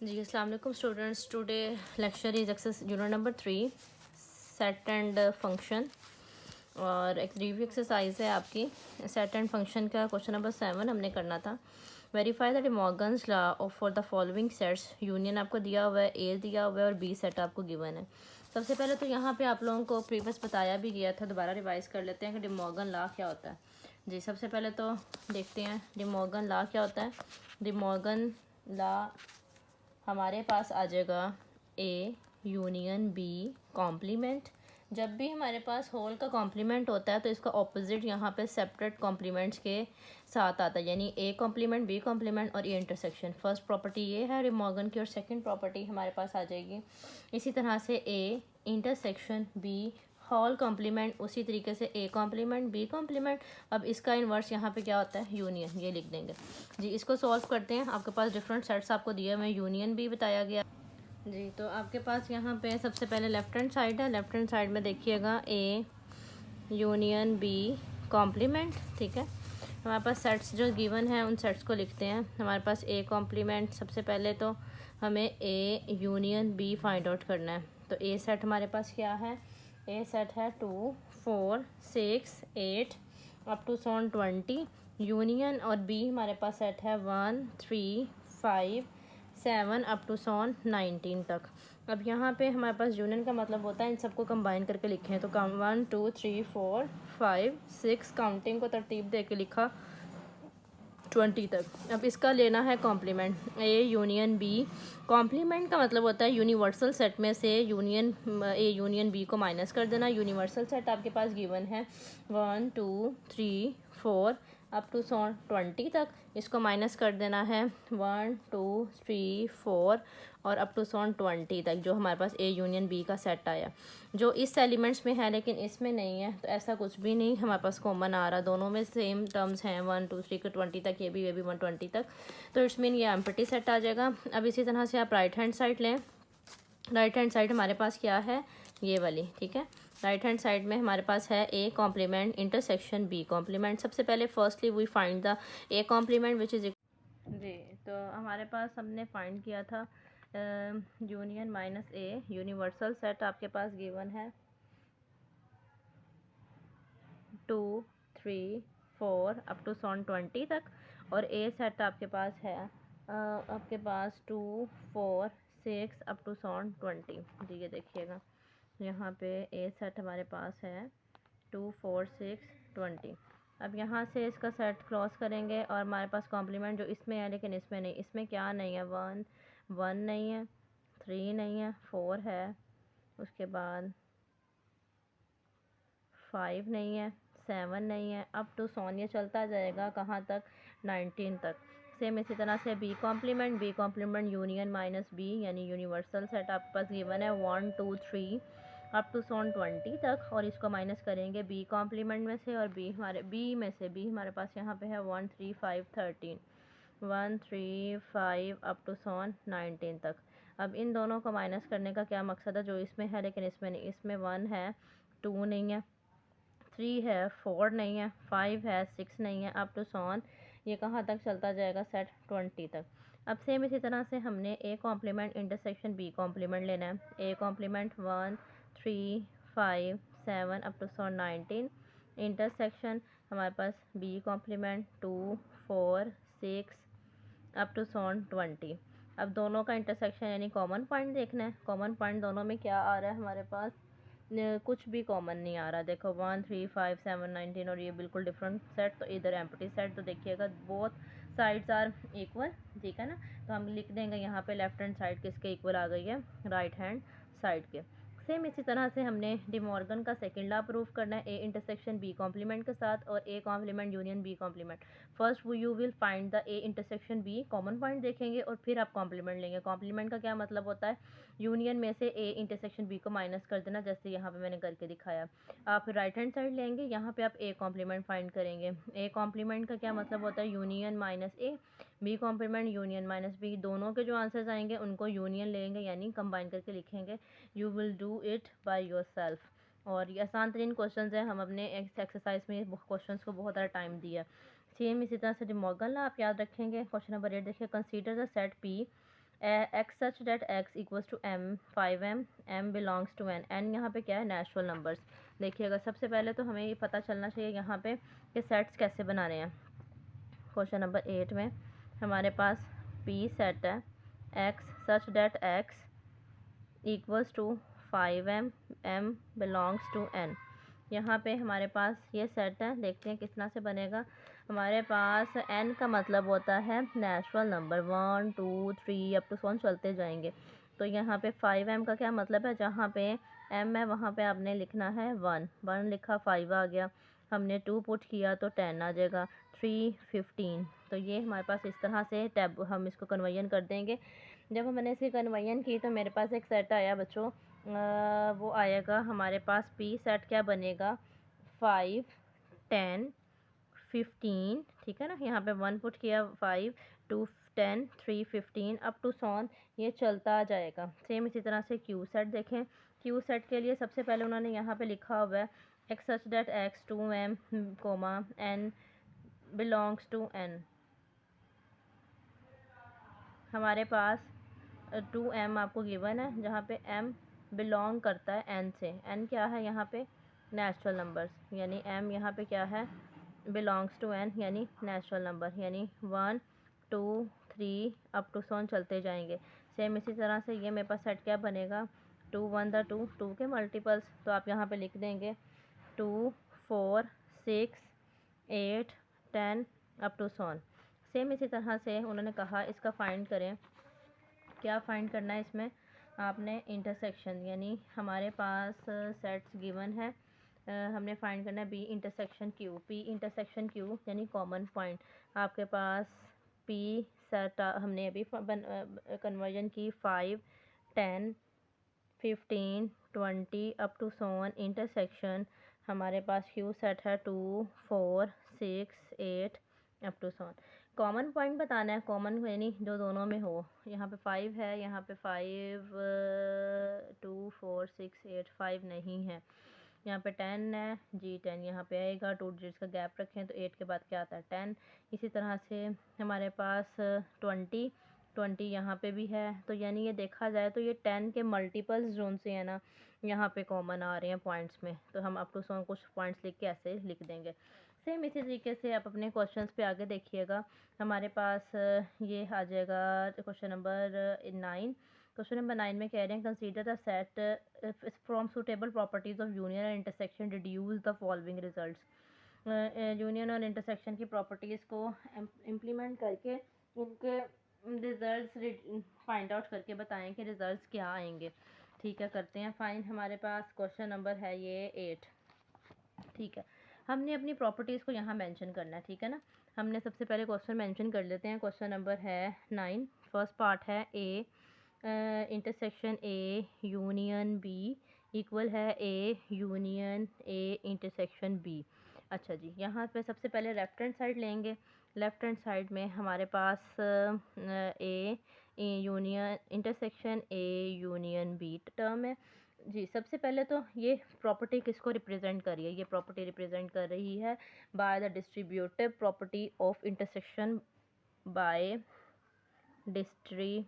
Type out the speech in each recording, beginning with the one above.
जी अस्सलाम वालेकुम students. Today lecture is exercise unit number 3 set and function और एक रिव्यू एक्सरसाइज है आपकी। सेट एंड फंक्शन का क्वेश्चन नंबर 7 हमने करना था। Verify the De Morgan's law of for the following sets. Union आपको दिया हुआ है, ए दिया हुआ है और बी सेट आपको गिवन है। सबसे पहले तो यहाँ पे आप लोगों को प्रीवियस बताया भी गया था, दोबारा रिवाइज कर लेते हैं कि डिमॉर्गन लॉ क्या होता है। जी सबसे पहले तो देखते हैं डिमॉर्गन लॉ क्या होता है। डिमॉर्गन लॉ हमारे पास आ जाएगा ए यूनियन बी कॉम्प्लीमेंट। जब भी हमारे पास होल का कॉम्प्लीमेंट होता है तो इसका ऑपोजिट यहाँ पे सेपरेट कॉम्प्लीमेंट्स के साथ आता है, यानी ए कॉम्प्लीमेंट बी कॉम्प्लीमेंट और ए इंटरसेक्शन। फर्स्ट प्रॉपर्टी ये है डिमॉर्गन की और सेकंड प्रॉपर्टी हमारे पास आ जाएगी इसी तरह से A intersection B whole complement, उसी तरीके से ए कॉम्प्लीमेंट बी कॉम्प्लीमेंट। अब इसका इन्वर्स यहाँ पे क्या होता है, यूनियन, ये लिख देंगे। जी इसको सॉल्व करते हैं। आपके पास डिफरेंट सेट्स आपको दिए हुए, यूनियन भी बताया गया। जी तो आपके पास यहाँ पे सबसे पहले लेफ्ट हैंड साइड है। लेफ्ट हैंड साइड में देखिएगा ए यूनियन बी कॉम्प्लीमेंट, ठीक है। हमारे पास सेट्स जो गिवन है उन सेट्स को लिखते हैं। हमारे पास ए कॉम्प्लीमेंट, सबसे पहले तो हमें A union B find out करना है। तो ए सेट हमारे पास क्या है, ए सेट है 2 4 6 8 अप टू 20। यूनियन और बी हमारे पास सेट है 1 3 5 7 अप टू 19 तक। अब यहाँ पे हमारे पास यूनियन का मतलब होता है इन सबको कंबाइन करके लिखे हैं। तो 1 2 3 4 5 6 काउंटिंग को तरतीब दे के लिखा 20 तक। अब इसका लेना है complement A union B. Complement का मतलब होता है यूनिवर्सल सेट में से यूनियन ए यूनियन बी को माइनस कर देना। यूनिवर्सल सेट आपके पास गिवन है 1 2 3 4 अप टू 20 तक। इसको माइनस कर देना है 1 2 3 4 और अप टू 20 तक, जो हमारे पास ए यूनियन बी का सेट आया, जो इस एलिमेंट्स में है लेकिन इसमें नहीं है। तो ऐसा कुछ भी नहीं हमारे पास कॉमन आ रहा, दोनों में सेम टर्म्स हैं 1 2 3 के 20 तक, ये भी 120 तक। तो इट्स मीन ये एम्प्टी सेट आ जाएगा। अब इसी तरह से आप राइट हैंड साइड लें। राइट हैंड साइड हमारे पास क्या है, ये वाली, ठीक है। राइट हैंड साइड में हमारे पास है A complement intersection B complement. सबसे पहले firstly we find the A complement which is जी। तो हमारे पास हमने फाइंड किया था union minus A. Universal set आपके पास गिवन है 2 3 4 अप टू 20 तक, और ए सेट आपके पास है आपके पास 2 4 6 अप टू 20। जी ये देखिएगा यहाँ पे ए सेट हमारे पास है 2 4 6 20। अब यहाँ से इसका सेट क्रॉस करेंगे और हमारे पास कॉम्प्लीमेंट जो इसमें है लेकिन इसमें नहीं, इसमें क्या नहीं है, 1 नहीं है, 3 नहीं है, 4 है, उसके बाद 5 नहीं है, 7 नहीं है, अप टू ये चलता जाएगा कहाँ तक, 19 तक। सेम इसी तरह से B complement union minus B, यानी यूनिवर्सल सेट आपके पास गिवन है 1 2 3 अप टू 20 तक, और इसको माइनस करेंगे बी कॉम्प्लीमेंट में से, और बी हमारे पास यहाँ पे है 1 3 5 13 1 3 5 अप टू 19 तक। अब इन दोनों को माइनस करने का क्या मकसद है, जो इसमें है लेकिन इसमें नहीं, इसमें 1 है 2 नहीं है, 3 है 4 नहीं है, 5 है 6 नहीं है, अप टू ये कहाँ तक चलता जाएगा, सेट 20 तक। अब सेम इसी तरह से हमने A complement intersection B complement लेना है। A complement 1 3 5 7 up to 19। Intersection हमारे पास बी कॉम्प्लीमेंट 2 4 6 अप टू 20। अब दोनों का इंटरसेक्शन यानी कॉमन पॉइंट देखना है। कॉमन पॉइंट दोनों में क्या आ रहा है हमारे पास, कुछ भी कॉमन नहीं आ रहा। देखो 1 3 5 7 19 और ये बिल्कुल डिफरेंट सेट, तो इधर एम्प्टी सेट। तो देखिएगा बोथ साइड्स आर इक्वल, ठीक है ना। तो हम लिख देंगे यहाँ पे लेफ्ट हैंड साइड किसके इक्वल आ गई है, राइट हैंड साइड के। सेम इसी तरह से हमने डिमॉर्गन का सेकंड लॉ प्रूव करना है ए इंटरसेक्शन बी कॉम्प्लीमेंट के साथ, और A complement union B complement. First वो you will find the A intersection B, common point देखेंगे और फिर आप कॉम्प्लीमेंट लेंगे। कॉम्प्लीमेंट का क्या मतलब होता है, यूनियन में से ए इंटरसेक्शन बी को माइनस कर देना, जैसे यहाँ पे मैंने करके दिखाया। आप राइट हैंड साइड लेंगे, यहाँ पे आप ए कॉम्प्लीमेंट फाइंड करेंगे। ए कॉम्प्लीमेंट का क्या मतलब होता है, union minus A, B complement union minus B. दोनों के जो आंसर्स आएंगे उनको यूनियन लेंगे, यानी कंबाइन करके लिखेंगे। You will do it by your self. और ये आसान तरीन क्वेश्चन है, हम अपने एक्सरसाइज में क्वेश्चन को बहुत ज़्यादा टाइम दिया। सेम इसी तरह से डिमॉर्गन लॉ आप याद रखेंगे। क्वेश्चन नंबर 8 देखिए, consider the set P x such that x equals to M 5m, M belongs to N यहाँ पे क्या है, नेचुरल नंबर्स। देखिएगा सबसे पहले तो हमें ये पता चलना चाहिए यहाँ पे कि सेट्स कैसे बनाने हैं। क्वेश्चन नंबर 8 में हमारे पास पी सेट है x such that x equals to 5m, M belongs to N. यहाँ पे हमारे पास ये सेट है, देखते हैं कितना से बनेगा। हमारे पास n का मतलब होता है नेचुरल नंबर, 1 2 3 अप टू 1 चलते जाएंगे। तो यहाँ पे 5m का क्या मतलब है, जहाँ पे m है वहाँ पे आपने लिखना है 1 1 लिखा, 5 आ गया, हमने 2 पुट किया तो 10 आ जाएगा, 3 15। तो ये हमारे पास इस तरह से टैब हम इसको कन्वर्जन कर देंगे। जब मैंने इसकी कन्वर्जन की तो मेरे पास एक सेट आया बच्चों, वो आएगा हमारे पास पी सेट क्या बनेगा, 5 10 15, ठीक है ना। यहाँ पे 1 पुट किया, 5 2 10 3 15 अप टू 100 ये चलता जाएगा। सेम इसी तरह से क्यू सेट देखें, क्यू सेट के लिए सबसे पहले उन्होंने यहाँ पे लिखा हुआ है x such that x 2m comma N belongs to N. हमारे पास 2m आपको गिवन है, जहाँ पे m बिलोंग करता है n से। n क्या है यहाँ पे, नेचुरल नंबर्स, यानी m यहाँ पे क्या है, बिलोंग्स टू n यानी नेचुरल नंबर, यानी 1 2 3 अप टू 100 चलते जाएंगे। सेम इसी तरह से ये मेरे पास सेट क्या बनेगा, 2 1 2 2 के मल्टीपल्स, तो आप यहाँ पे लिख देंगे 2 4 6 8 10 अप टू 100। सेम इसी तरह से उन्होंने कहा इसका फाइंड करें। क्या फाइंड करना है इसमें, आपने इंटरसेक्शन, यानी हमारे पास सेट्स गिवन है, हमने फाइंड करना है B intersection Q. P intersection Q यानी कॉमन पॉइंट। आपके पास पी सेट हमने अभी कन्वर्जन की 5 10 15 20 अप टू 100 इंटरसेक्शन। हमारे पास क्यू सेट है 2 4 6 8 अप टू 100। कॉमन पॉइंट बताना है, कॉमन यानी जो दोनों में हो। यहाँ पे 5 है, यहाँ पे 5 2 4 6 8 5 नहीं है। यहाँ पे 10 है जी, 10 यहाँ पे आएगा, 2 डिजिट्स का गैप रखें तो 8 के बाद क्या आता है 10। इसी तरह से हमारे पास 20 यहाँ पे भी है। तो यानी ये देखा जाए तो ये 10 के मल्टीपल्स जोन से है ना, यहाँ पे कॉमन आ रहे हैं पॉइंट्स में। तो हम अप टू 100 कुछ पॉइंट्स लिख के ऐसे लिख देंगे। सेम इसी तरीके से आप अपने क्वेश्चंस पे आगे देखिएगा। हमारे पास ये आ जाएगा क्वेश्चन नंबर 9। क्वेश्चन नंबर 9 में कह रहे हैं consider the set from suitable properties of union and intersection deduce the following results. Union और इंटरसेक्शन की प्रॉपर्टीज़ को इम्प्लीमेंट करके उनके रिजल्ट्स फाइंड आउट करके बताएं कि रिजल्ट्स क्या आएंगे। ठीक है, करते हैं फाइन। हमारे पास क्वेश्चन नंबर है ये 8। ठीक है, हमने अपनी प्रॉपर्टीज़ को यहाँ मेंशन करना है, ठीक है ना। हमने सबसे पहले क्वेश्चन मेंशन कर लेते हैं। क्वेश्चन नंबर है 9। फर्स्ट पार्ट है A intersection A union B equal है A union A intersection B. अच्छा जी, यहाँ पे सबसे पहले लेफ़्ट हैंड साइड लेंगे। लेफ़्ट हैंड साइड में हमारे पास A union intersection A union B term है जी। सबसे पहले तो ये प्रॉपर्टी किसको रिप्रेजेंट कर रही है, ये प्रॉपर्टी रिप्रेजेंट कर रही है by the distributive property of intersection bye distributive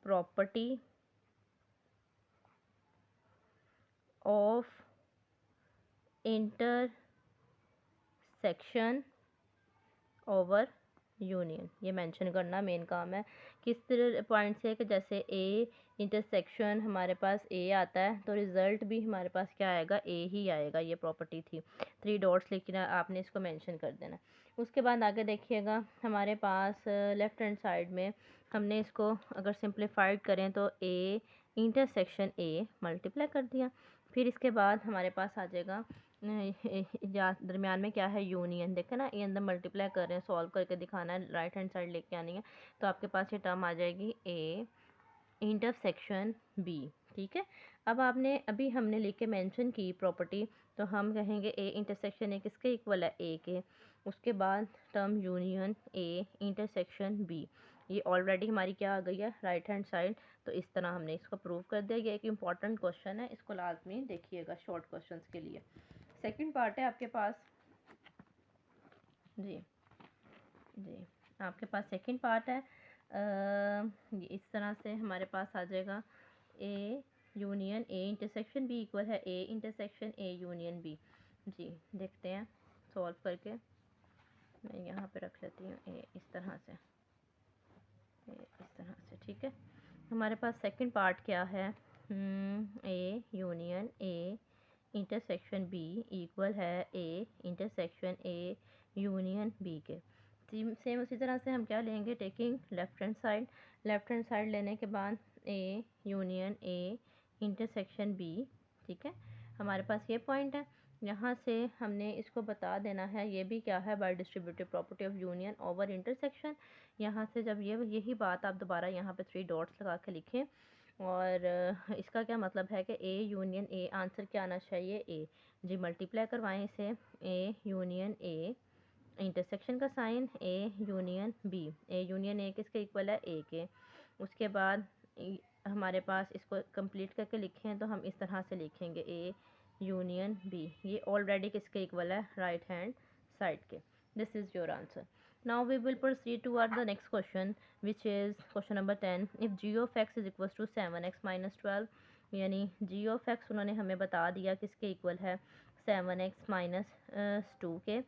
property of intersection over union. ये मेंशन करना मेन काम है। किस तरह पॉइंट से कि जैसे ए इंटरसेक्शन हमारे पास ए आता है तो रिज़ल्ट भी हमारे पास क्या आएगा, ए ही आएगा। ये प्रॉपर्टी थी। 3 डॉट्स लेकिन आपने इसको मेंशन कर देना। उसके बाद आगे देखिएगा हमारे पास लेफ़्ट हैंड साइड में हमने इसको अगर सिंप्लीफाइड करें तो ए इंटरसेक्शन ए मल्टीप्लाई कर दिया। फिर इसके बाद हमारे पास आ जाएगा दरमियान में क्या है, यूनियन। देखें ना, ये अंदर मल्टीप्लाई कर रहे हैं, सॉल्व करके दिखाना है, राइट हैंड साइड लेके आनी है। तो आपके पास ये टर्म आ जाएगी ए इंटरसेक्शन बी। ठीक है, अब आपने अभी हमने लिख के मेंशन की प्रॉपर्टी, तो हम कहेंगे ए इंटरसेक्शन ए किसके इक्वल है, ए के। उसके बाद term union A intersection B, ये ऑलरेडी हमारी क्या आ गई है, राइट हैंड साइड। तो इस तरह हमने इसको प्रूव कर दिया। ये एक इम्पॉर्टेंट क्वेश्चन है, इसको लाजमी देखिएगा शॉर्ट क्वेश्चंस के लिए। सेकंड पार्ट है आपके पास जी जी आपके पास सेकंड पार्ट है। इस तरह से हमारे पास आ जाएगा A union A intersection B equal है A intersection A union B. जी देखते हैं सॉल्व करके। मैं यहाँ पे रख लेती हूँ ए इस तरह से, ए इस तरह से, ठीक है। हमारे पास सेकंड पार्ट क्या है, A union A intersection B equal है A intersection A union B के। सेम उसी तरह से हम क्या लेंगे, टेकिंग लेफ्ट हैंड साइड लेने के बाद A union A intersection B, ठीक है। हमारे पास ये पॉइंट है, यहाँ से हमने इसको बता देना है, ये भी क्या है, bye distributive property of union over intersection. यहाँ से जब यही बात आप दोबारा यहाँ पे 3 डॉट्स लगा के लिखें, और इसका क्या मतलब है कि ए यूनियन ए, आंसर क्या आना चाहिए, ए। जी मल्टीप्लाई करवाएं इसे, ए यूनियन ए, इंटरसेक्शन का sign A union B, A union A किसके इक्वल है, ए के। उसके बाद हमारे पास इसको कंप्लीट करके लिखें तो हम इस तरह से लिखेंगे ए यूनियन बी, ये ऑलरेडी किसके इक्वल है, राइट हैंड साइड के। This is your answer. Now we will proceed toward the next question which is question number 10। If G of x is equal to 7x minus 12, यानी जी of x उन्होंने हमें बता दिया किसके equal है, 7x minus 2 के।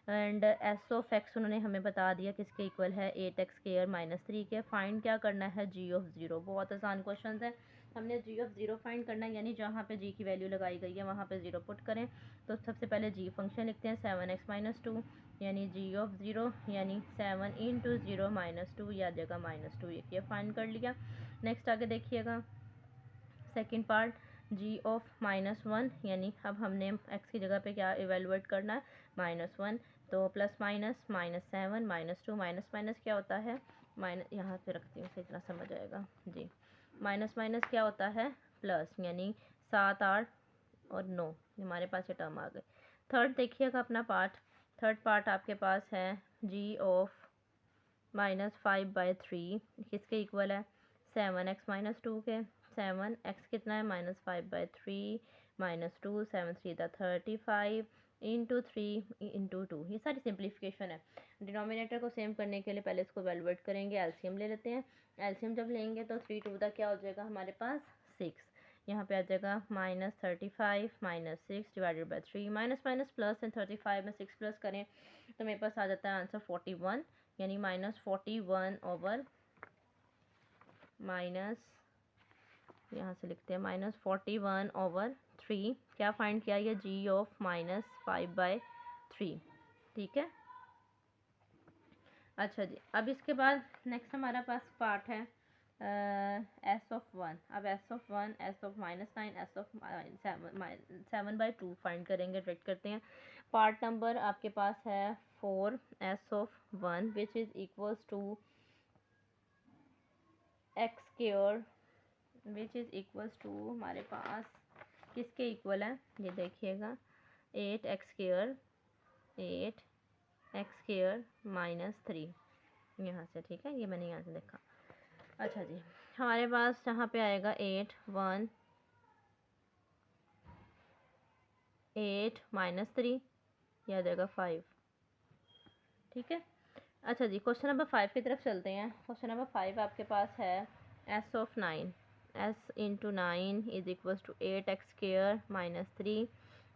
And S of x उन्होंने हमें बता दिया किसके इक्वल है, 8x स्क्वायर माइनस 3 के। फाइंड क्या करना है, जी ऑफ ज़ीरो। बहुत आसान क्वेश्चन है, हमने जी ऑफ ज़ीरो फाइंड करना है, यानी जहाँ पे जी की वैल्यू लगाई गई है वहाँ पे ज़ीरो पुट करें। तो सबसे पहले जी फंक्शन लिखते हैं, 7x माइनस 2, यानी जी ऑफ ज़ीरो यानी 7 इंटू ज़ीरो माइनस 2, या जगह माइनस 2, ये फाइंड कर लिया। नेक्स्ट आगे देखिएगा second part, G of minus 1, यानी अब हमने एक्स की जगह पे क्या इवेलुएट करना है, -1। तो प्लस माइनस -7 -2, माइनस माइनस क्या होता है, माइनस, यहाँ पे रखती हूँ सही तरह समझ आएगा जी। माइनस माइनस क्या होता है, प्लस, यानी 7 8 और 9, हमारे पास ये टर्म आ गए। थर्ड देखिएगा अपना पार्ट, थर्ड पार्ट आपके पास है जी ऑफ -5/3 किसके इक्वल है, 7x माइनस 2 के। 7x कितना है, -5/3 -2, 7 3 35 इंटू 3 इंटू 2, ये सारी सिंप्लीफिकेशन है। डिनोमिनेटर को सेम करने के लिए पहले इसको वैल्यूएट करेंगे, एलसीएम ले लेते हैं। एलसीएम जब लेंगे तो 3 2 क्या हो जाएगा हमारे पास, 6। यहाँ पे आ जाएगा -35 -6 divided by 3, minus minus plus and 35 में 6 प्लस करें तो मेरे पास आ जाता है आंसर 41, यानी -41 ओवर माइनस, यहाँ से लिखते हैं -41 ओवर 3। क्या फाइंड किया, ये जी ऑफ -5/3, ठीक है। अच्छा जी, अब इसके बाद नेक्स्ट हमारा पास पार्ट है एस ऑफ 1। अब S of 1, S of -9, S of 7/2 find करेंगे, डायरेक्ट करते हैं। पार्ट नंबर आपके पास है 4, S of 1 which is equals to x square which is equals to, हमारे पास किसके इक्वल है, ये देखिएगा, 8x square, 8x square minus 3, यहाँ से, ठीक है, ये मैंने यहाँ से देखा। अच्छा जी, हमारे पास यहाँ पे आएगा 8 1 8 माइनस 3, यह आ जाएगा 5, ठीक है। अच्छा जी, क्वेश्चन नंबर 5 की तरफ चलते हैं। क्वेश्चन नंबर 5 आपके पास है S of 9, S into 9 is equals to 8x square minus 3,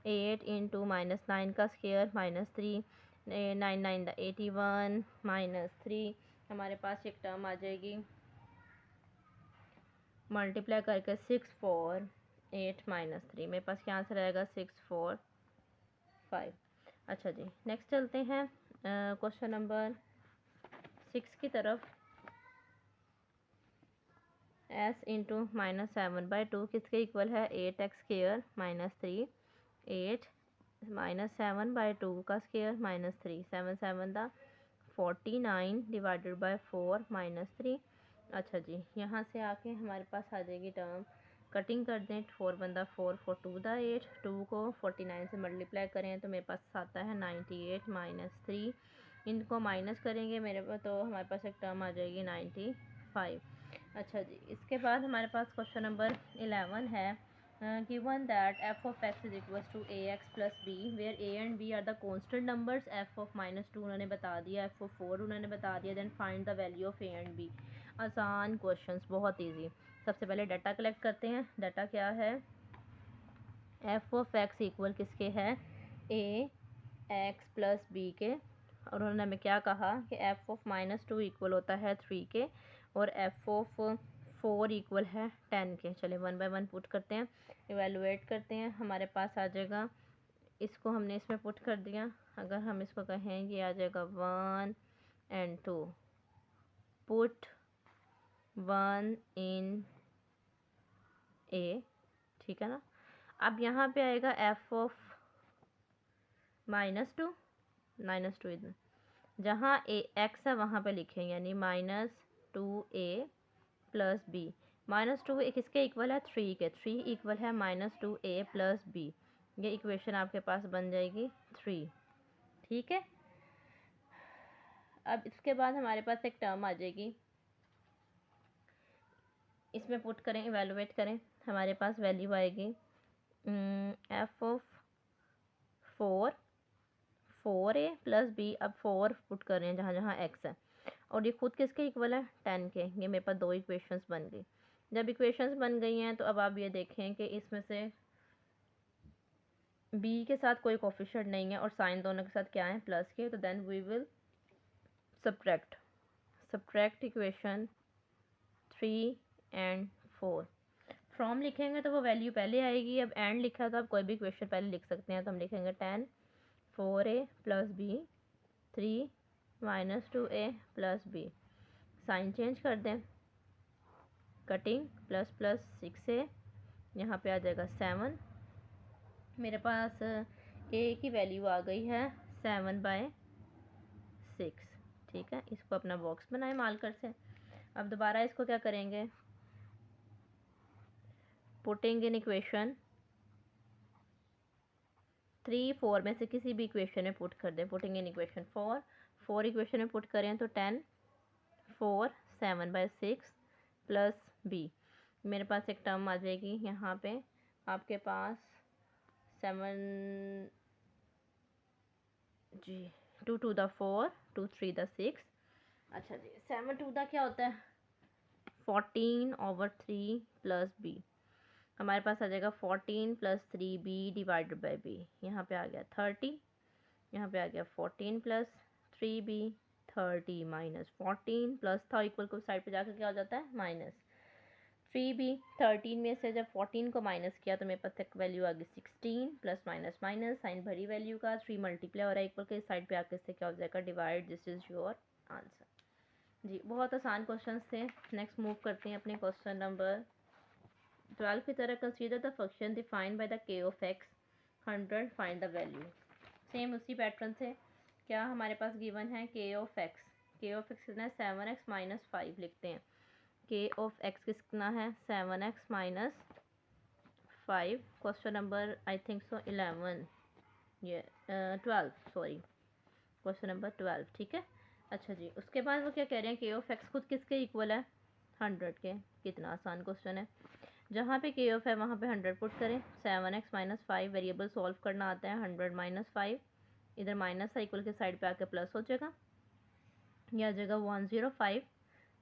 8 into -9 का स्क्वायर -3, 9 9 81 -3, हमारे पास एक टर्म आ जाएगी, मल्टीप्लाई करके 6 4 8 -3, मेरे पास क्या आंसर आएगा, 6 4 5। अच्छा जी, नेक्स्ट चलते हैं क्वेश्चन नंबर 6 की तरफ। s इंटू -7/2 किसके इक्वल है, 8x स्क्वायर माइनस 3, 8 -7/2 का स्क्वायर -3, 7 7 49 डिवाइडेड बाय 4 -3। अच्छा जी, यहाँ से आके हमारे पास आ जाएगी टर्म, कटिंग कर दें, 4 बंदा 4 4 2 8, 2 को 49 से मल्टीप्लाई करें तो मेरे पास आता है 98 -3, इनको माइनस करेंगे मेरे पास तो हमारे पास एक टर्म आ जाएगी 95। अच्छा जी, इसके बाद हमारे पास क्वेश्चन नंबर 11 है given that f of x is equals to ax plus b where a and b are the constant numbers, f of -2 उन्होंने बता दिया, f of 4 उन्होंने बता दिया, then find the value of a and b। आसान questions, बहुत easy. सबसे पहले डाटा कलेक्ट करते हैं। डाटा क्या है, f of x इक्वल किसके है, a x प्लस b के, और उन्होंने हमें क्या कहा कि f of -2 इक्वल होता है 3 के और f of 4 इक्वल है 10 के। चलिए 1 बाय 1 पुट करते हैं, इवेलुएट करते हैं। हमारे पास आ जाएगा, इसको हमने इसमें पुट कर दिया, अगर हम इसको कहें ये आ जाएगा 1 and 2, पुट 1 इन a, ठीक है ना। अब यहाँ पे आएगा f of -2 इधर, जहाँ ए एक्स है वहाँ पे लिखेंगे, यानी -2a प्लस बी। -2 किसके इक्वल है, 3 के, 3 इक्वल है -2a प्लस बी। ये इक्वेशन आपके पास बन जाएगी 3, ठीक है। अब इसके बाद हमारे पास एक टर्म आ जाएगी, इसमें पुट करें, इवेलुएट करें, हमारे पास वैल्यू आएगी f of 4a plus B. अब 4 पुट कर रहे हैं जहाँ जहाँ x है, और ये खुद किसके इक्वल है, 10 के। ये मेरे पास 2 इक्वेशंस बन गई। जब इक्वेशंस बन गई हैं तो अब आप ये देखें कि इसमें से b के साथ कोई कोफिशिएंट नहीं है और साइन दोनों के साथ क्या है, प्लस के, तो then we will subtract equation 3 and 4। From लिखेंगे तो वो वैल्यू पहले आएगी, अब एंड लिखा तो आप कोई भी इक्वेशन पहले लिख सकते हैं, तो हम लिखेंगे 10 4a plus B 3 -2a plus B. Sign change कर दें, कटिंग प्लस प्लस 6a, यहाँ पे आ जाएगा 7। मेरे पास a की वैल्यू आ गई है 7/6, ठीक है। इसको अपना बॉक्स बनाए मार्कर से। अब दोबारा इसको क्या करेंगे, पुटिंग इन इक्वेशन 3 4 में से किसी भी इक्वेशन में पुट कर दें। पुटिंग इन इक्वेशन 4 इक्वेशन में पुट करें तो 10 4 7/6 प्लस बी। मेरे पास एक टर्म आ जाएगी यहाँ पे, आपके पास 7 जी 2 to the 4 2 3 the 6। अच्छा जी, 7 to the क्या होता है, 14/3 प्लस बी। हमारे पास आ जाएगा 14 plus 3b divided by B. यहाँ पे आ गया 30, यहाँ पे आ गया 14 प्लस 3b, 30 माइनस 14 प्लस था इक्वल को साइड पे जाकर क्या हो जाता है, -3b। 13 में से जब 14 को माइनस किया तो मेरे पास एक वैल्यू आ गई 16 प्लस माइनस माइनस साइन भरी वैल्यू का 3 मल्टीप्लाई हो रहा है इक्वल के साइड पे आकर से क्या हो जाएगा, divide. This is your answer. जी बहुत आसान क्वेश्चन थे। नेक्स्ट मूव करते हैं अपने क्वेश्चन नंबर 12 की तरह। Consider the function defined by the k of x 100, find the value. Same उसी पैटर्न से, क्या हमारे पास गिवन है k ऑफ x कितना है, 7x माइनस 5 लिखते हैं। k ऑफ x कितना है, 7x minus 5। Question number I think so 11, ये 12, सॉरी, क्वेश्चन नंबर 12, ठीक है। अच्छा जी, उसके बाद वो क्या कह रहे हैं, k ऑफ x खुद किसके इक्वल है, 100 के। कितना आसान क्वेश्चन है, जहाँ पे k ऑफ है वहाँ पे 100 पुट करें। 7x माइनस 5 वेरिएबल सॉल्व करना आता है, 100 माइनस 5, इधर माइनस है इक्वल के साइड पे आके प्लस हो जाएगा, यह आ जाएगा 105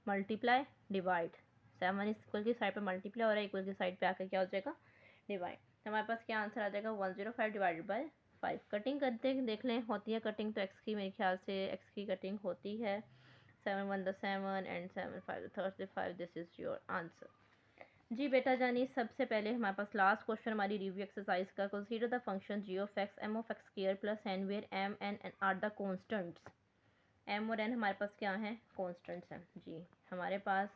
मल्टीप्लाई डिवाइड। 7 इक्वल की साइड पे मल्टीप्लाई हो रहा है, इक्वल की साइड पे आकर क्या हो जाएगा, डिवाइड। तो हमारे पास क्या आंसर आ जाएगा, 105 डिवाइडेड बाई 5। कटिंग करते देख लें, होती है कटिंग तो x की, मेरे ख्याल से x की कटिंग होती है। 7 1 the 7 and 7 5 the 35। This is your answer. जी बेटा जानी, सबसे पहले हमारे पास लास्ट क्वेश्चन हमारी रिव्यू एक्सरसाइज का। Consider the function g of x m of x square plus n where m n are the constants. m और n हमारे पास क्या हैं, कॉन्स्टेंट्स हैं। जी हमारे पास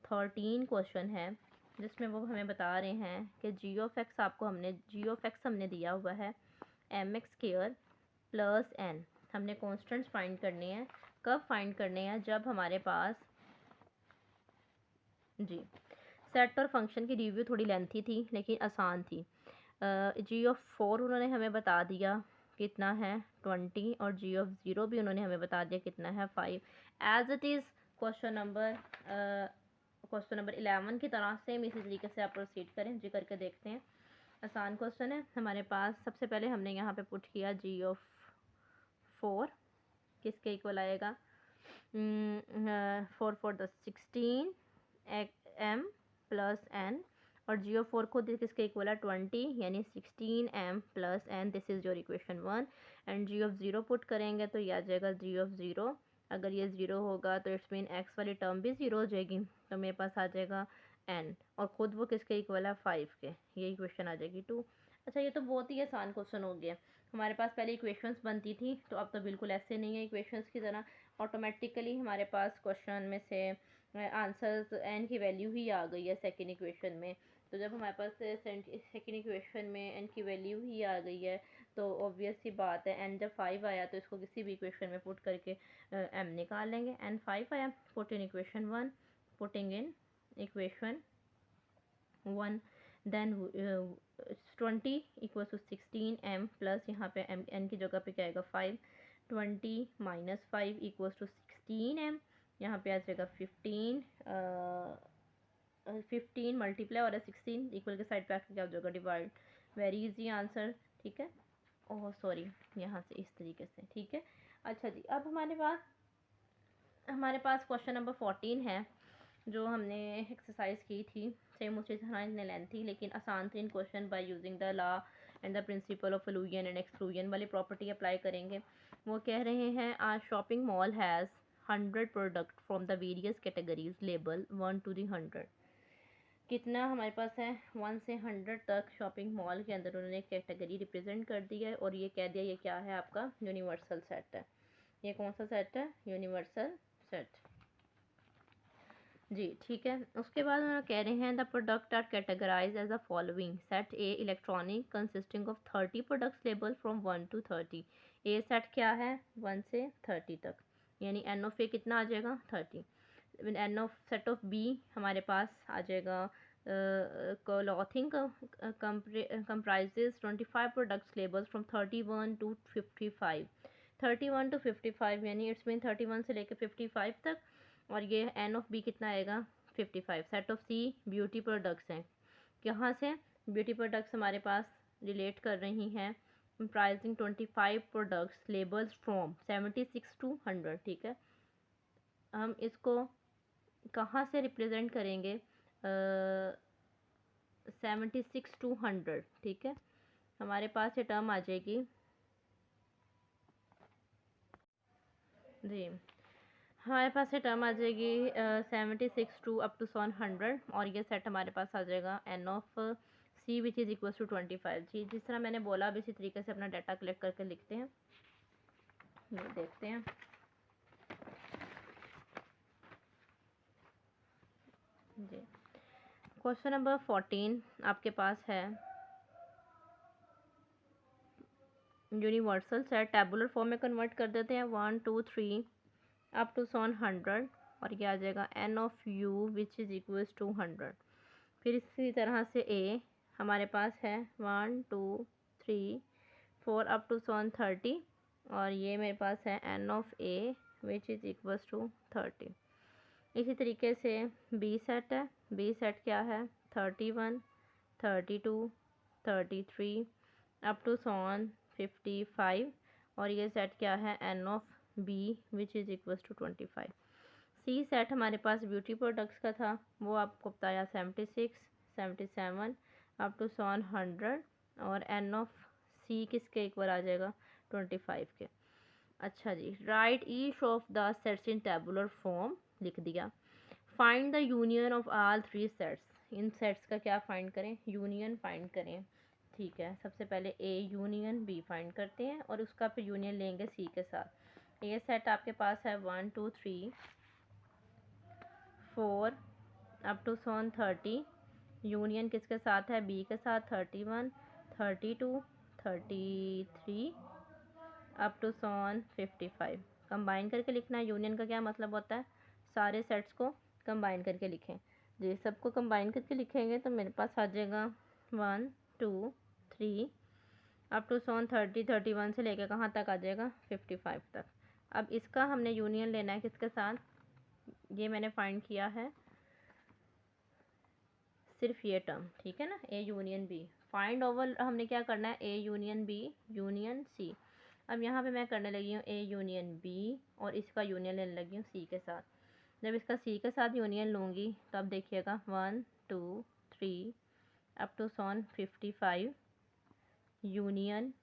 13 क्वेश्चन है जिसमें वो हमें बता रहे हैं कि g ऑफ x हमने दिया हुआ है m x square plus n। हमने कॉन्स्टेंट्स फाइंड करने हैं। कब फाइंड करने हैं, जब हमारे पास जी सेट और फंक्शन की रिव्यू थोड़ी लेंथी थी लेकिन आसान थी। जी ऑफ 4 उन्होंने हमें बता दिया कितना है 20, और जी ऑफ 0 भी उन्होंने हमें बता दिया कितना है 5। As it is question number 11 की तरह सेम इसी तरीके से आप प्रोसीड करें। जी करके देखते हैं। आसान क्वेश्चन है हमारे पास। सबसे पहले हमने यहाँ पे पुट किया g ऑफ 4 किसके इक्वल आएगा, 4 4 10 16 m प्लस n, और g ऑफ 4 खुद किसके इक्वल है 20, यानी 16 m plus n। This is your equation 1। And g of 0 put करेंगे तो ये आ जाएगा g ऑफ 0। अगर ये 0 होगा तो इट्स मीन x वाली टर्म भी 0 हो जाएगी, तो मेरे पास आ जाएगा n, और ख़ुद वो किसके इक्वल है 5 के। ये इक्वेशन आ जाएगी 2। अच्छा, ये तो बहुत ही आसान क्वेश्चन हो गया। हमारे पास पहले इक्वेशंस बनती थी, तो अब तो बिल्कुल ऐसे नहीं है इक्वेशंस की तरह। ऑटोमेटिकली हमारे पास क्वेश्चन में से आंसर्स n की वैल्यू ही आ गई है सेकंड इक्वेशन में। तो जब हमारे पास सेकंड इक्वेशन में n की वैल्यू ही आ गई है, तो ऑब्वियस सी बात है n जब 5 आया तो इसको किसी भी इक्वेशन में पुट करके m निकाल लेंगे। n 5 आया, put in equation 1, putting in equation 1, then 20 equal to 16 m plus यहाँ पे m n की जगह पे क्या आएगा 5, 20 माइनस 5 इक्वल्स टू 16 m, यहाँ पे आ जाएगा 15, 15 मल्टीप्लाई और 16 इक्वल के साइड पे आके क्या हो जाएगा डिवाइड। वेरी इजी आंसर, ठीक है। ओह सॉरी, यहाँ से इस तरीके से, ठीक है। अच्छा जी, अब हमारे पास क्वेश्चन नंबर 14 है, जो हमने एक्सरसाइज की थी। सेम उसी तरह इतने लेंथी लेकिन आसान तीन question by using the law and the principle of illusion and exclusion वाली प्रॉपर्टी अप्लाई करेंगे। वो कह रहे हैं आ shopping mall has 100 product from the various categories label 1 to 100। कितना हमारे पास है 1 से 100 तक शॉपिंग मॉल के अंदर उन्होंने कैटेगरी रिप्रेजेंट कर दिया है, और ये कह दिया ये क्या है आपका यूनिवर्सल सेट है। ये कौन सा सेट है, यूनिवर्सल सेट जी, ठीक है। उसके बाद हम कह रहे हैं the product are categorise as a following set A electronic consisting of 30 products label from 1 to 30। ए सेट क्या है 1 से 30 तक, यानी एन ऑफ ए कितना आ जाएगा 30। N of set of B हमारे पास आ जाएगा clothing comprises 25 products labels from 31 to 55। 31 to 55 यानी इट्स मीन 31 से लेकर 55 तक, और ये एन ऑफ बी कितना आएगा 55। Set of C beauty products हैं, यहाँ से ब्यूटी प्रोडक्ट्स हमारे पास रिलेट कर रही हैं comprising 25 products labels from 76 to 100, ठीक है। हम इसको कहाँ से रिप्रेजेंट करेंगे 76 to 100, ठीक है। हमारे पास ये टर्म आ जाएगी जी, हमारे पास ये टर्म आ जाएगी 76 टू अप टू 100, और ये सेट हमारे पास आ जाएगा N of C which is equal to 25। जी, जिस तरह मैंने बोला अब इसी तरीके से अपना डाटा कलेक्ट करके लिखते हैं। ये देखते हैं जी, क्वेश्चन नंबर 14 आपके पास है यूनिवर्सल सेट टैबुलर फॉर्म में कन्वर्ट कर देते हैं 1 2 3 अप टू 100, और ये आ जाएगा N of U which is equals to 100। फिर इसी तरह से ए हमारे पास है 1 2 3 4 अप टू 130, और ये मेरे पास है N of A which is equals to 30। इसी तरीके से बी सेट है, बी सेट क्या है 31 32 33 अप टू 55, और ये सेट क्या है N of B which is equals to 25। C set हमारे पास ब्यूटी प्रोडक्ट्स का था, वो आपको बताया 76 77 अप टू 100, और एन ऑफ सी किसके इक्वल आ जाएगा 25 के। अच्छा जी, write each of the sets in tabular form लिख दिया। Find the union of all 3 sets. इन सेट्स का क्या फाइंड करें, यूनियन फाइंड करें, ठीक है। सबसे पहले ए यूनियन बी फाइंड करते हैं, और उसका फिर यूनियन लेंगे सी के साथ। ये सेट आपके पास है 1 2 3 4 अप टू 30, यूनियन किसके साथ है बी के साथ 31 32 33 अप टू 55। कंबाइन करके लिखना है। यूनियन का क्या मतलब होता है, सारे सेट्स को कंबाइन करके लिखें जी। सबको कंबाइन करके लिखेंगे तो मेरे पास आ जाएगा 1 2 3 अप टू 30 31 से लेकर कहाँ तक आ जाएगा 55 तक। अब इसका हमने यूनियन लेना है किसके साथ, ये मैंने फाइंड किया है सिर्फ ये टर्म, ठीक है ना, A union B find over हमने क्या करना है, A union B union C. अब यहाँ पे मैं करने लगी हूँ ए यूनियन बी और इसका यूनियन लेने लगी हूँ सी के साथ। जब इसका सी के साथ यूनियन लूँगी तो अब देखिएगा 1 2 3 up to 55 union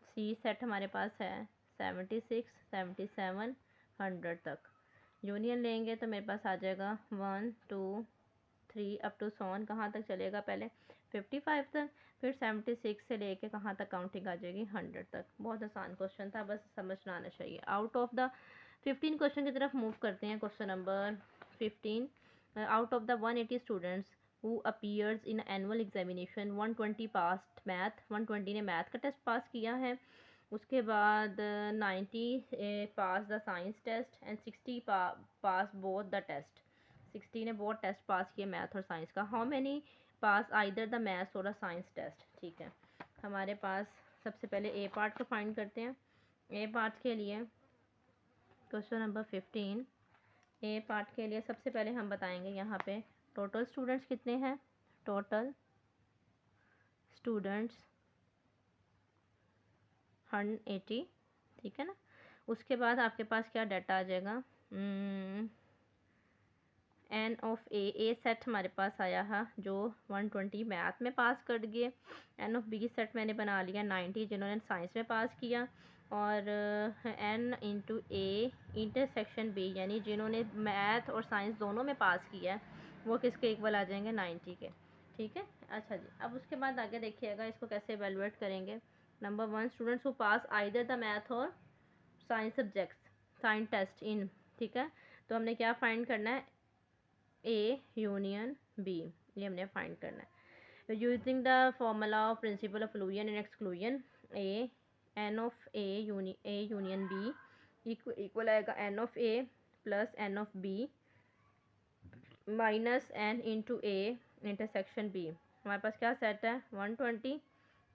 C set हमारे पास है 76 77 100 तक। यूनियन लेंगे तो मेरे पास आ जाएगा 1 2 3 अप टू कहाँ तक चलेगा, पहले 55 तक, फिर 76 से लेके कहाँ तक काउंटिंग आ जाएगी, 100 तक। बहुत आसान क्वेश्चन था, बस समझना आना चाहिए। आउट ऑफ द 15 क्वेश्चन की तरफ मूव करते हैं। Question number 15, out of the 180 students who appears in annual examination 120 passed math, 120 ने मैथ का टेस्ट पास किया है। उसके बाद 90 pass the science test and 60 pass both the test. 60 ने बोथ टेस्ट पास किए मैथ और साइंस का। How many pass either the maths और द साइंस टेस्ट। ठीक है, हमारे पास सबसे पहले ए पार्ट को फाइंड करते हैं। ए पार्ट के लिए क्वेश्चन नंबर 15, ए पार्ट के लिए सबसे पहले हम बताएंगे यहाँ पे टोटल स्टूडेंट्स कितने हैं। टोटल स्टूडेंट्स 180, ठीक है ना। उसके बाद आपके पास क्या डाटा आ जाएगा, एन ऑफ ए सेट हमारे पास आया है जो 120 मैथ में पास कर गए। एन ऑफ बी सेट मैंने बना लिया 90 जिन्होंने साइंस में पास किया। और N into A intersection B यानी जिन्होंने मैथ और साइंस दोनों में पास किया है वो किसके इक्वल आ जाएंगे, 90 के। ठीक है, अच्छा जी। अब उसके बाद आगे देखिएगा इसको कैसे एवेलुएट करेंगे। Number 1, students who pass either the math और साइंस सब्जेक्ट्स साइंस टेस्ट इन। ठीक है, तो हमने क्या फाइंड करना है, ए यूनियन बी, ये हमने फाइंड करना है using the formula of principle of inclusion and exclusion. A N of A union B equal आएगा N of A plus N of B minus N into A intersection B. हमारे पास क्या set है, 120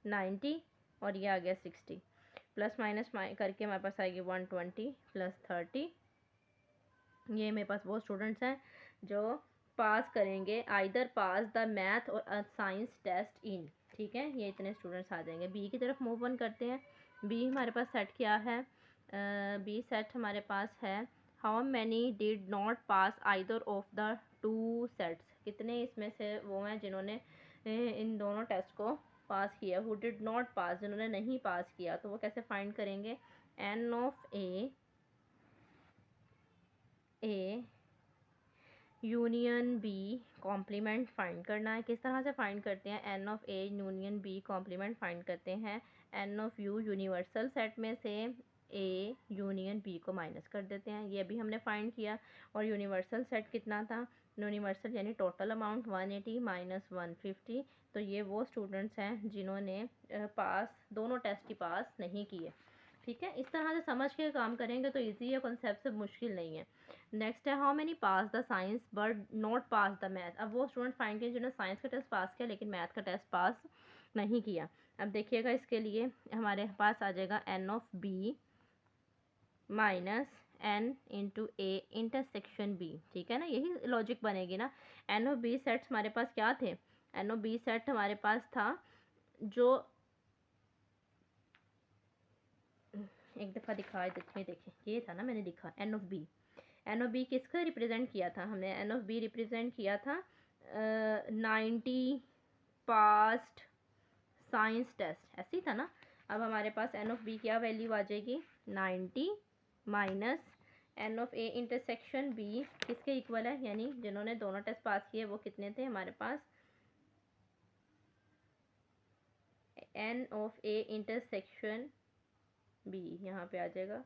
90 और ये आ गया 60, प्लस माइनस करके हमारे पास आएगी 120 प्लस 30। ये मेरे पास वो स्टूडेंट्स हैं जो पास करेंगे आइदर पास द मैथ और साइंस टेस्ट इन। ठीक है, ये इतने स्टूडेंट्स आ जाएंगे। बी की तरफ मूव ऑन करते हैं। बी हमारे पास सेट क्या है, बी सेट हमारे पास है how many did not pass either of the two sets. कितने इसमें से वो हैं जिन्होंने इन दोनों टेस्ट को पास किया। हु डिड नॉट पास, जिन्होंने नहीं पास किया, तो वो कैसे फाइंड करेंगे, N of A union B complement find करना है। किस तरह से फाइंड करते हैं, N of A union B complement find करते हैं। N of U universal set में से ए यूनियन बी को माइनस कर देते हैं, ये भी हमने फाइंड किया। और यूनिवर्सल सेट कितना था, यूनिवर्सल यानी टोटल अमाउंट 180 माइनस 150। तो ये वो स्टूडेंट्स हैं जिन्होंने पास दोनों टेस्ट ही पास नहीं किए। ठीक है, इस तरह से समझ के काम करेंगे तो इजी है, कॉन्सेप्ट से मुश्किल नहीं है। नेक्स्ट है how many pass the science but not pass the math. अब वो स्टूडेंट फाइंड किए जिन्होंने साइंस का टेस्ट पास किया लेकिन मैथ का टेस्ट पास नहीं किया। अब देखिएगा इसके लिए हमारे पास आ जाएगा N of B minus N into A intersection B. ठीक है ना, यही लॉजिक बनेगी ना। एन ऑफ बी सेट्स हमारे पास क्या थे, एन ऑफ बी सेट हमारे पास था जो एक दफ़ा दिखाए देखिए ये था ना, मैंने लिखा N of B. N of B किसका रिप्रेजेंट किया था हमने, एन ऑफ बी रिप्रेजेंट किया था 90 पास्ट साइंस टेस्ट, ऐसे ही था ना। अब हमारे पास एन ऑफ बी क्या वैल्यू आ जाएगी, 90 minus N of A intersection B किसके इक्वल है, यानी जिन्होंने दोनों टेस्ट पास किए वो कितने थे हमारे पास, N of A intersection B यहाँ पे आ जाएगा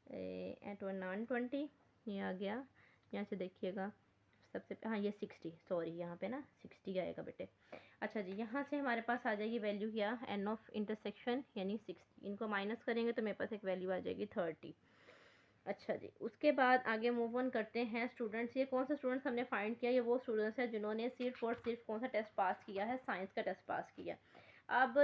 एट 120, ये आ गया। यहाँ से देखिएगा सबसे हाँ ये 60, सॉरी यहाँ पे ना 60 आएगा बेटे। अच्छा जी, यहाँ से हमारे पास आ जाएगी वैल्यू क्या, एन ऑफ इंटरसेक्शन यानी 60, इनको माइनस करेंगे तो मेरे पास एक वैल्यू आ जाएगी 30। अच्छा जी, उसके बाद आगे मूव ऑन करते हैं स्टूडेंट्स। ये कौन सा स्टूडेंट्स हमने फाइंड किया, ये वो स्टूडेंट्स हैं जिन्होंने सिर्फ और सिर्फ कौन सा टेस्ट पास किया है, साइंस का टेस्ट पास किया। अब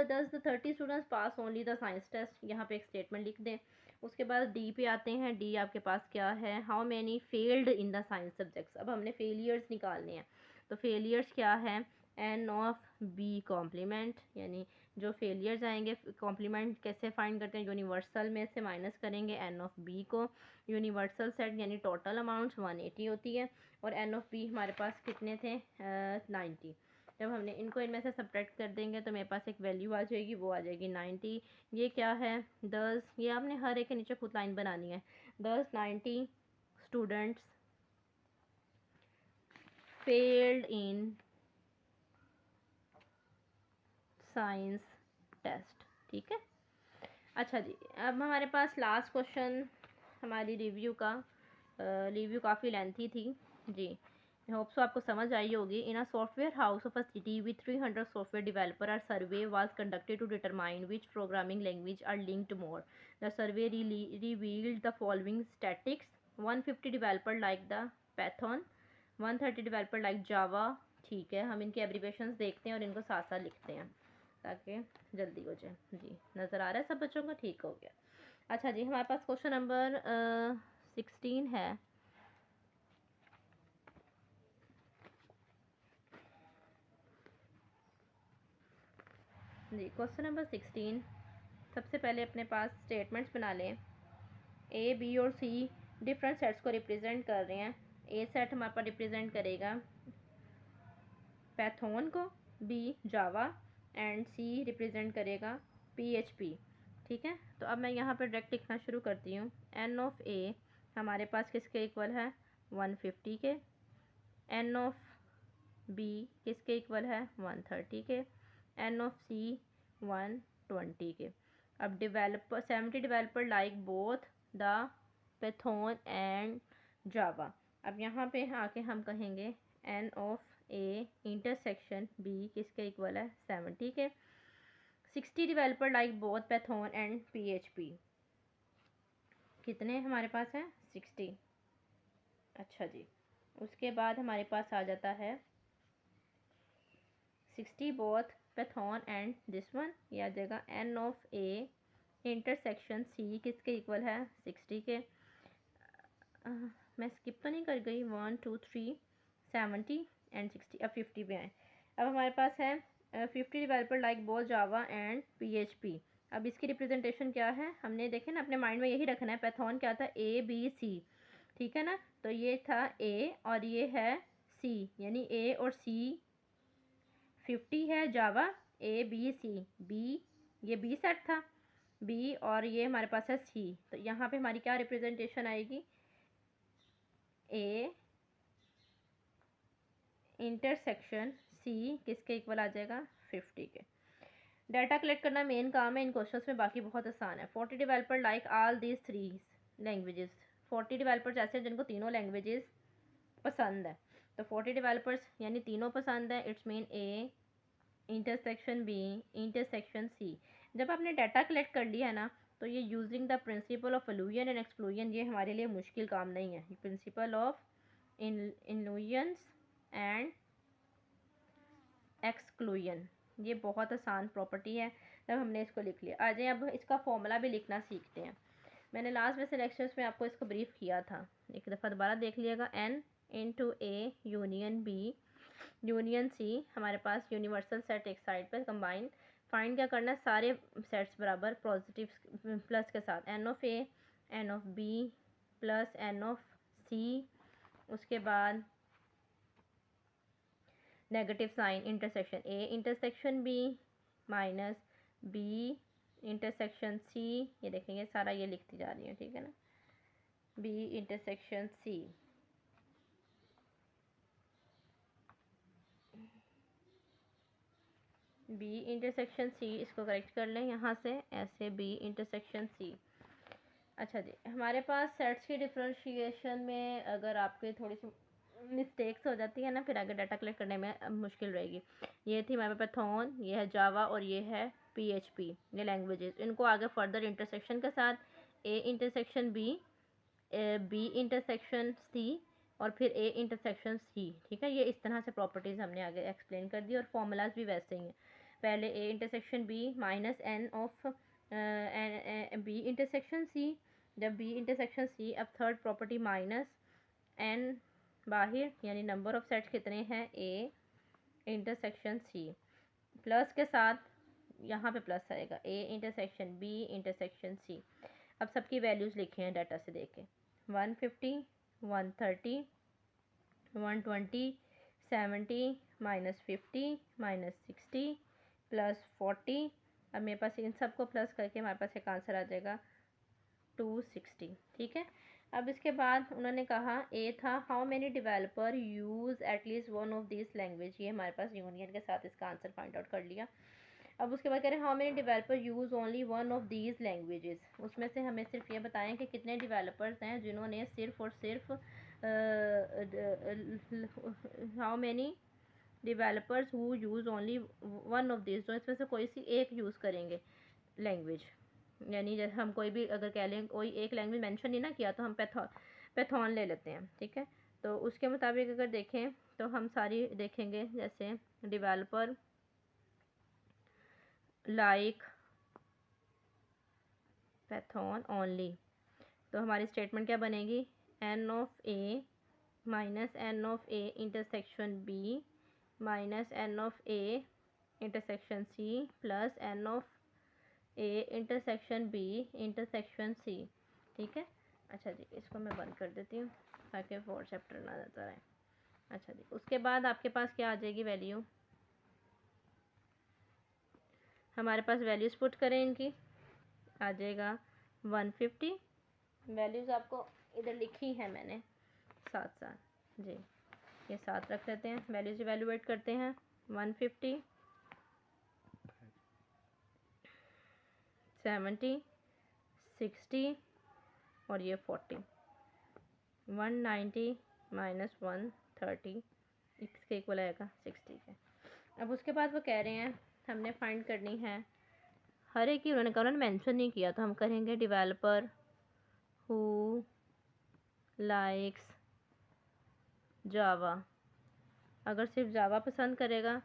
30 students pass only the science test, यहाँ पे एक स्टेटमेंट लिख दें। उसके बाद डी पे आते हैं। डी आपके पास क्या है, how many failed in the science subjects. अब हमने फेलियर्स निकालने हैं, तो फेलियर्स क्या है, एन ऑफ बी कॉम्प्लीमेंट, यानी जो फेलियर्स आएंगे कॉम्प्लीमेंट कैसे फाइंड करते हैं, यूनिवर्सल में से माइनस करेंगे एन ऑफ बी को। यूनिवर्सल सेट यानी टोटल अमाउंट्स 180 होती है और एन ऑफ बी हमारे पास कितने थे 90। जब हमने इनको इनमें से सब्ट्रैक्ट कर देंगे तो मेरे पास एक वैल्यू आ जाएगी, वो आ जाएगी 90। ये क्या है 10, ये आपने हर एक के नीचे खुद लाइन बनानी है। 90 students failed in science test, ठीक है। अच्छा जी, अब हमारे पास लास्ट क्वेश्चन हमारी रिव्यू काफ़ी लेंथी थी जी। आई होप सो आपको समझ आई होगी। In a software house of a city with 300 software developer are survey was conducted to determine which programming language are linked more. The survey revealed the following statics: 150 developer like the python, 130 developer like Java. ठीक है, हम इनके abbreviations देखते हैं और इनको साथ साथ लिखते हैं ताकि जल्दी हो जाए जी। नज़र आ रहा है सब बच्चों को? ठीक हो गया। अच्छा जी, हमारे पास क्वेश्चन नंबर 16 है। जी, क्वेश्चन नंबर 16 सबसे पहले अपने पास स्टेटमेंट्स बना लें। ए बी और सी डिफरेंट सेट्स को रिप्रेजेंट कर रहे हैं। ए सेट हमारे पास रिप्रेजेंट करेगा पैथोन को, B Java and C represent करेगा पीएचपी। ठीक है, तो अब मैं यहाँ पर डायरेक्ट लिखना शुरू करती हूँ। एन ऑफ ए हमारे पास किसके इक्वल है 150 के, एन ऑफ बी किसके इक्वल है 130 के, एन ऑफ सी 120 के। अब developer 70 developer like both the python and Java. अब यहाँ पे आके हम कहेंगे N of A intersection B किसके इक्वल है 70 के। 60 developer like both पैथोन and PHP, कितने हमारे पास है 60। अच्छा जी, उसके बाद हमारे पास आ जाता है 60 बोथ पैथोन एंड दिस वन, ये आ जाएगा N of A intersection C किसके इक्वल है 60 के। मैं स्किप तो नहीं कर गई 1 2 3 70 एंड 60। अब 50 पे आए। अब हमारे पास है 50 developer like both Java and PHP. अब इसकी रिप्रेजेंटेशन क्या है, हमने देखे ना अपने माइंड में यही रखना है। पैथोन क्या था ए बी सी, ठीक है ना, तो ये था ए और ये है सी, यानी ए और सी 50 है, जावा ए बी सी, बी ये बी सेट था, बी और ये हमारे पास है सी। तो यहाँ पे हमारी क्या रिप्रेजेंटेशन आएगी, ए इंटरसेक्शन सी किसके इक्वल आ जाएगा 50 के। डाटा कलेक्ट करना मेन काम है इन क्वेश्चंस में, बाकी बहुत आसान है। 40 developer like all these 3 languages. 40 developers ऐसे हैं जिनको तीनों लैंग्वेजेस पसंद है। तो 40 डेवलपर्स यानी तीनों पसंद है, it's mean A intersection B intersection C. जब आपने डाटा कलेक्ट कर लिया है ना, तो ये using the principle of illusion and exclusion, ये हमारे लिए मुश्किल काम नहीं है। Principle of illusions and exclusion, ये बहुत आसान प्रॉपर्टी है। तब हमने इसको लिख लिया। आ जाए अब इसका फॉर्मूला भी लिखना सीखते हैं। मैंने लास्ट में से लेक्चर्स में आपको इसको ब्रीफ किया था, एक दफ़ा दोबारा देख लिएगा। N into A union B union C, हमारे पास यूनिवर्सल सेट एक साइड पर कंबाइन। फाइंड क्या करना है, सारे सेट्स बराबर पॉजिटिव प्लस के साथ। N of A N of B plus N of C, उसके बाद negative sign intersection A intersection B minus B intersection C. ये देखेंगे सारा ये लिखती जा रही है, ठीक है ना, B intersection C. B intersection C, इसको करेक्ट कर लें यहाँ से ऐसे, बी इंटरसेक्शन सी। अच्छा जी, हमारे पास सेट्स की डिफ्रेंशिएशन में अगर आपके थोड़ी सी मिस्टेक्स हो जाती है ना, फिर आगे डाटा कलेक्ट करने में मुश्किल रहेगी। ये थी हमारे पास पैथोन, ये है जावा और ये है पीएचपी, ये लैंग्वेजेस। इनको आगे फर्दर इंटरसेक्शन के साथ A intersection B, B intersection C और फिर ए इंटरसेक्शन सी, ठीक है। ये इस तरह से प्रॉपर्टीज़ हमने आगे एक्सप्लेन कर दी और फॉर्मूलाज भी वैसे ही हैं। पहले A intersection B minus N of B intersection C, जब बी इंटरसेक्शन सी, अब थर्ड प्रॉपर्टी माइनस एन बाहिर, यानी नंबर ऑफ सेट्स कितने हैं ए इंटरसेक्शन सी, प्लस के साथ यहाँ पे प्लस आएगा, A intersection B intersection C. अब सबकी वैल्यूज़ लिखे हैं डाटा से देख के, 150, 130, 120, 70, -50, -60, +40। अब मेरे पास इन सबको प्लस करके हमारे पास एक आंसर आ जाएगा 260। ठीक है। अब इसके बाद उन्होंने कहा ए था how many developer use at least one of this language, ये हमारे पास यूनियन के साथ इसका आंसर फाइंड आउट कर लिया। अब उसके बाद कह रहे हैं how many developer use only one of these languages, उसमें से हमें सिर्फ ये बताएं कि कितने डेवलपर्स हैं जिन्होंने सिर्फ और सिर्फ how many developers who use only one of this, जो इसमें से कोई सी एक यूज़ करेंगे लैंग्वेज। यानी जैसे हम कोई भी अगर कह लें कोई एक लैंग्वेज मेंशन नहीं ना किया तो हम पैथॉन ले लेते हैं। ठीक है। तो उसके मुताबिक अगर देखें तो हम सारी देखेंगे, जैसे डेवलपर लाइक पैथॉन ओनली, तो हमारी स्टेटमेंट क्या बनेगी, n of A minus N of A intersection B minus N of A intersection C plus N of A intersection B intersection C. ठीक है। अच्छा जी, इसको मैं बंद कर देती हूँ ताकि 4 चैप्टर ना नजर आए। अच्छा जी, उसके बाद आपके पास क्या आ जाएगी वैल्यू, हमारे पास वैल्यूज़ पुट करें इनकी, आ जाएगा 150। वैल्यूज़ आपको इधर लिखी है मैंने साथ साथ जी, ये साथ रख लेते हैं। वैल्यूज़ इवेलुएट करते हैं, 150, 70, 60 और ये 40, 190 माइनस 130, इसके इक्वल आएगा 60 के। अब उसके बाद वो कह रहे हैं हमने फाइंड करनी है हर एक की, उन्होंने कहा उन्होंने मेंशन नहीं किया, तो हम करेंगे डेवलपर हु लाइक्स जावा। अगर सिर्फ जावा पसंद करेगा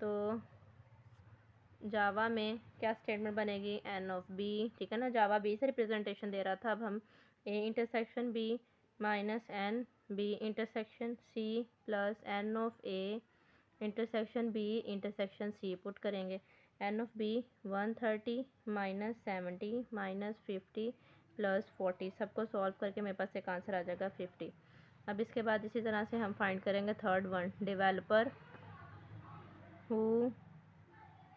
तो जावा में क्या स्टेटमेंट बनेगी, एन ऑफ बी। ठीक है ना, जावा बी से रिप्रेजेंटेशन दे रहा था, अब हम A intersection B minus N B intersection C plus N of A intersection B intersection C put करेंगे। N of B 130 minus 70 minus 50 plus 40, सबको सॉल्व करके मेरे पास एक आंसर आ जाएगा 50। अब इसके बाद इसी तरह से हम फाइंड करेंगे third one, developer who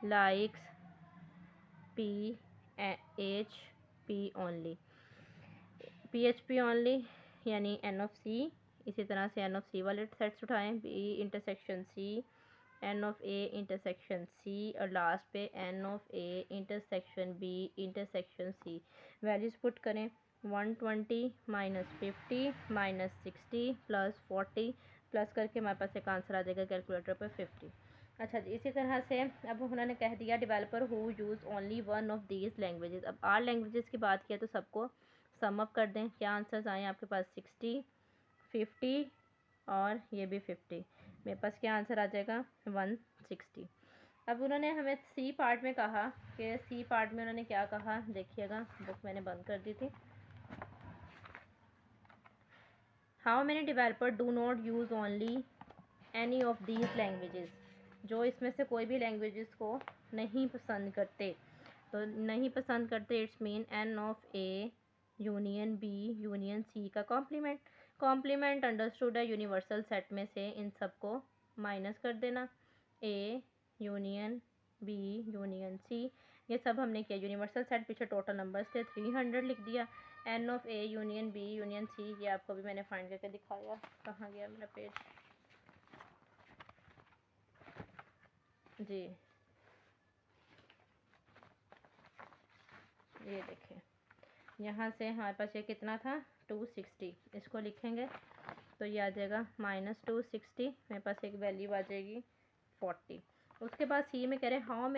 likes PHP only, PHP only यानी एन ऑफ सी। इसी तरह से एन ऑफ सी वाले सेट्स उठाएं, B intersection C, n of A intersection C और लास्ट पे n of A intersection B intersection C. Values put करें, 120 minus 50 minus 60 plus 40, plus करके हमारे पास एक आंसर आ जाएगा कैलकुलेटर पर 50। अच्छा जी, इसी तरह से अब उन्होंने कह दिया developer who use only one of these languages. अब आर लैंग्वेजेस की बात किया तो सबको सम अप कर दें, क्या आंसर्स आए आपके पास, 60, 50 और ये भी 50। मेरे पास क्या आंसर आ जाएगा, 160। अब उन्होंने हमें सी पार्ट में कहा कि सी पार्ट में उन्होंने क्या कहा, देखिएगा बुक मैंने बंद कर दी थी। How many developer do not use only any of these languages, जो इसमें से कोई भी लैंग्वेजेस को नहीं पसंद करते, तो नहीं पसंद करते it's mean n of A union B union C का कॉम्प्लीमेंट। कॉम्प्लीमेंट अंडरस्टूड है यूनिवर्सल सेट में से इन सबको माइनस कर देना, A union B union C, ये सब हमने किया। यूनिवर्सल सेट पीछे टोटल नंबर्स थे 300 लिख दिया। N of A union B union C, ये आपको भी मैंने फाइंड करके दिखाया, कहाँ गया मेरा पेज जी, ये देखें यहाँ से हमारे पास ये कितना था 260, इसको लिखेंगे तो ये आ जाएगा -260, मेरे पास एक वैल्यू आ जाएगी 40। उसके बाद सी में कह रहे हैं how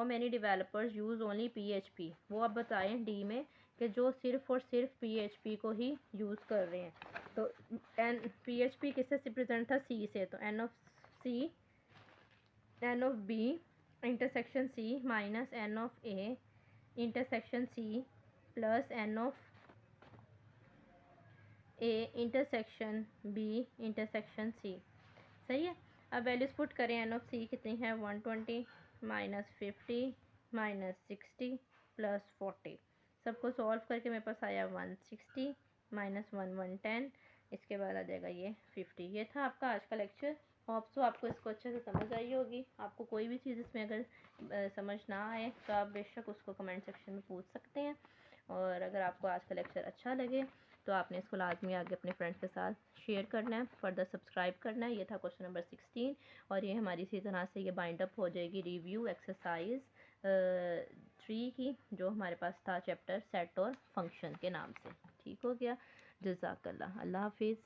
many developers use only PHP, वो अब बताएं डी में कि जो सिर्फ और सिर्फ PHP को ही यूज़ कर रहे हैं। तो एन PHP किससे रिप्रेजेंट था, सी से, तो n of C n of B intersection C minus N of A intersection C plus N of A intersection B intersection C. सही है। अब वैल्यूज़ पुट करें। एन ऑफ सी कितनी है 120 माइनस 50 माइनस 60 प्लस 40। सबको solve करके मेरे पास आया 160 माइनस 110। इसके बाद आ जाएगा ये 50। ये था आपका आज का लेक्चर। होप सो आपको इसको अच्छे से समझ आई होगी। आपको कोई भी चीज़ इसमें अगर समझ ना आए तो आप बेशक उसको कमेंट सेक्शन में पूछ सकते हैं। और अगर आपको आज का लेक्चर अच्छा लगे तो आपने इसको लाजमी आगे अपने फ्रेंड्स के साथ शेयर करना है, फर्दर सब्सक्राइब करना है। ये था क्वेश्चन नंबर 16 और ये हमारी इसी तरह से ये बाइंड अप हो जाएगी रिव्यू एक्सरसाइज 3 की, जो हमारे पास था चैप्टर सेट और फंक्शन के नाम से। ठीक हो गया। जज़ाकल्लाह। अल्लाह हाफिज़।